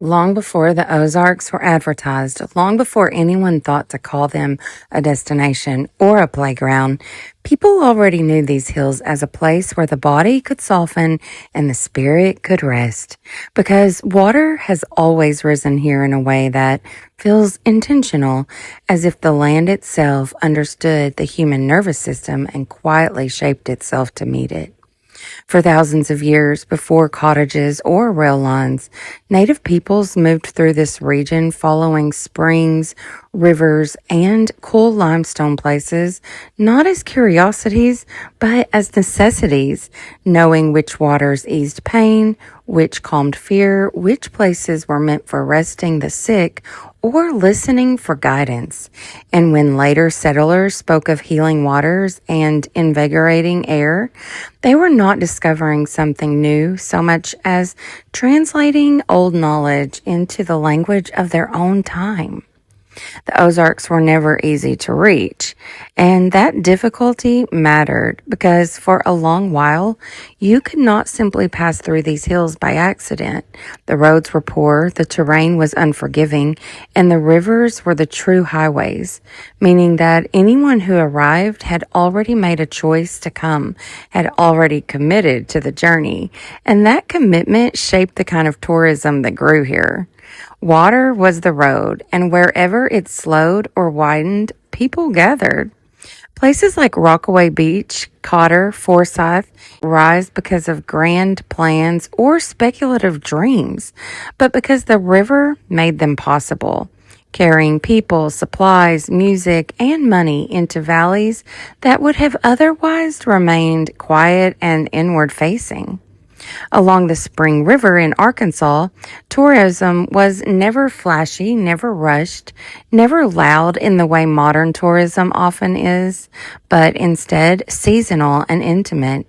Long before the Ozarks were advertised, long before anyone thought to call them a destination or a playground, people already knew these hills as a place where the body could soften and the spirit could rest. Because water has always risen here in a way that feels intentional, as if the land itself understood the human nervous system and quietly shaped itself to meet it. For thousands of years before cottages or rail lines, native peoples moved through this region following springs, rivers, and cool limestone places, not as curiosities, but as necessities, knowing which waters eased pain, which calmed fear, which places were meant for resting the sick, or listening for guidance. And when later settlers spoke of healing waters and invigorating air, they were not discovering something new so much as translating old knowledge into the language of their own time. The Ozarks were never easy to reach, and that difficulty mattered because for a long while, you could not simply pass through these hills by accident. The roads were poor, the terrain was unforgiving, and the rivers were the true highways, meaning that anyone who arrived had already made a choice to come, had already committed to the journey, and that commitment shaped the kind of tourism that grew here. Water was the road, and wherever it slowed or widened, people gathered. Places like Rockaway Beach, Cotter, Forsyth rise because of grand plans or speculative dreams, but because the river made them possible, carrying people, supplies, music, and money into valleys that would have otherwise remained quiet and inward facing. Along the Spring River in Arkansas, tourism was never flashy, never rushed, never loud in the way modern tourism often is, but instead seasonal and intimate.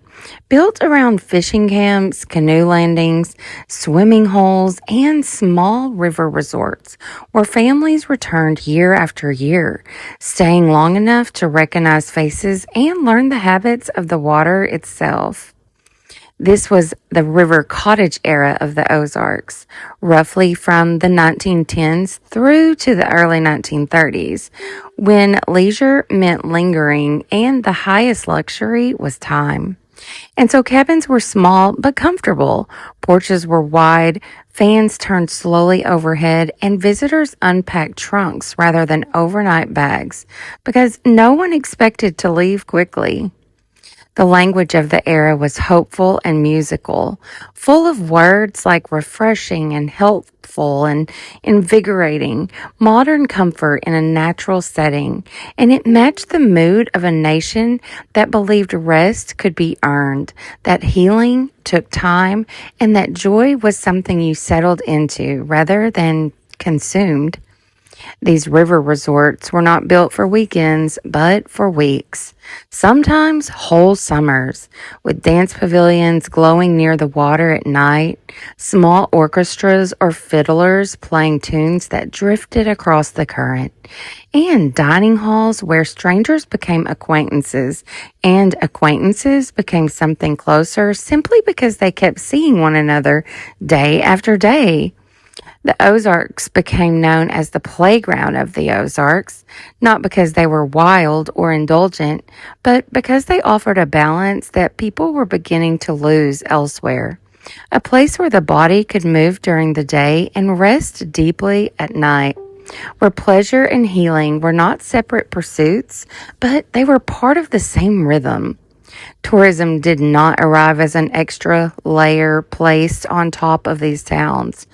Built around fishing camps, canoe landings, swimming holes, and small river resorts where families returned year after year, staying long enough to recognize faces and learn the habits of the water itself. This was the river cottage era of the Ozarks, roughly from the 1910s through to the early 1930s, when leisure meant lingering and the highest luxury was time. And so cabins were small but comfortable, porches were wide, fans turned slowly overhead, and visitors unpacked trunks rather than overnight bags because no one expected to leave quickly. The language of the era was hopeful and musical, full of words like refreshing and helpful and invigorating, modern comfort in a natural setting, and it matched the mood of a nation that believed rest could be earned, that healing took time, and that joy was something you settled into rather than consumed. These river resorts were not built for weekends, but for weeks, sometimes whole summers, with dance pavilions glowing near the water at night, small orchestras or fiddlers playing tunes that drifted across the current, and dining halls where strangers became acquaintances, and acquaintances became something closer simply because they kept seeing one another day after day. The Ozarks became known as the playground of the Ozarks, not because they were wild or indulgent, but because they offered a balance that people were beginning to lose elsewhere. A place where the body could move during the day and rest deeply at night, where pleasure and healing were not separate pursuits, but they were part of the same rhythm. Tourism did not arrive as an extra layer placed on top of these towns.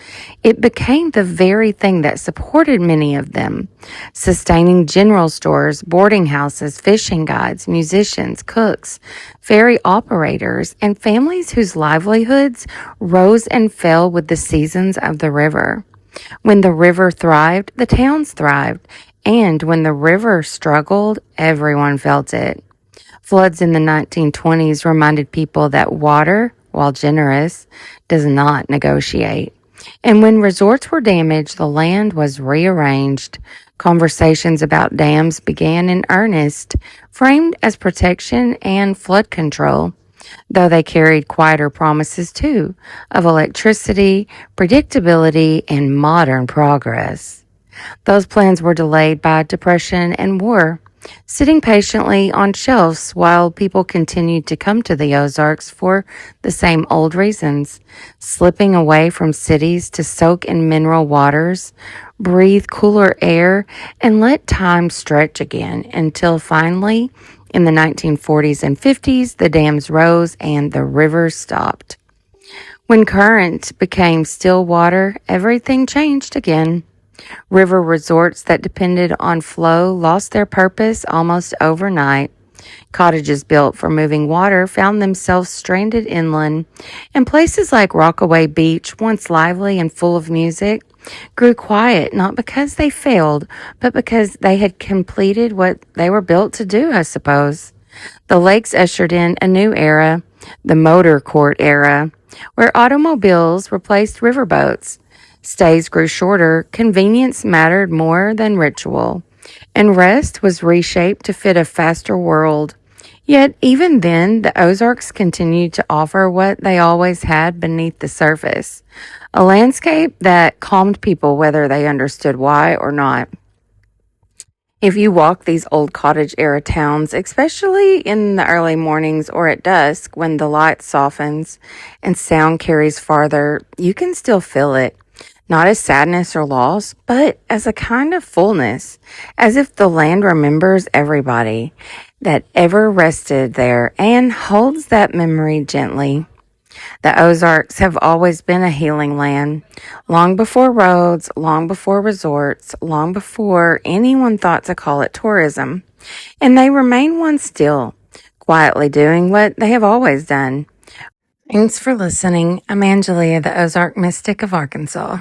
It became the very thing that supported many of them, sustaining general stores, boarding houses, fishing guides, musicians, cooks, ferry operators, and families whose livelihoods rose and fell with the seasons of the river. When the river thrived, the towns thrived, and when the river struggled, everyone felt it. Floods in the 1920s reminded people that water, while generous, does not negotiate. And when resorts were damaged, the land was rearranged. Conversations about dams began in earnest, framed as protection and flood control. though they carried quieter promises too of electricity, predictability, and modern progress. Those plans were delayed by depression and war, sitting patiently on shelves while people continued to come to the Ozarks for the same old reasons, slipping away from cities to soak in mineral waters, breathe cooler air, and let time stretch again until finally, in the 1940s and 50s, the dams rose and the rivers stopped. When current became still water, everything changed again. River resorts that depended on flow lost their purpose almost overnight. Cottages built for moving water found themselves stranded inland, and places like Rockaway Beach, once lively and full of music, grew quiet not because they failed, but because they had completed what they were built to do, I suppose. The lakes ushered in a new era, the motor court era, where automobiles replaced riverboats. Stays grew shorter, convenience mattered more than ritual, and rest was reshaped to fit a faster world. Yet, even then, the Ozarks continued to offer what they always had beneath the surface, a landscape that calmed people whether they understood why or not. If you walk these old cottage era towns, especially in the early mornings or at dusk when the light softens and sound carries farther, you can still feel it. Not as sadness or loss, but as a kind of fullness, as if the land remembers everybody that ever rested there and holds that memory gently. The Ozarks have always been a healing land, long before roads, long before resorts, long before anyone thought to call it tourism. And they remain one still, quietly doing what they have always done. Thanks for listening. I'm Angelia, the Ozark Mystic of Arkansas.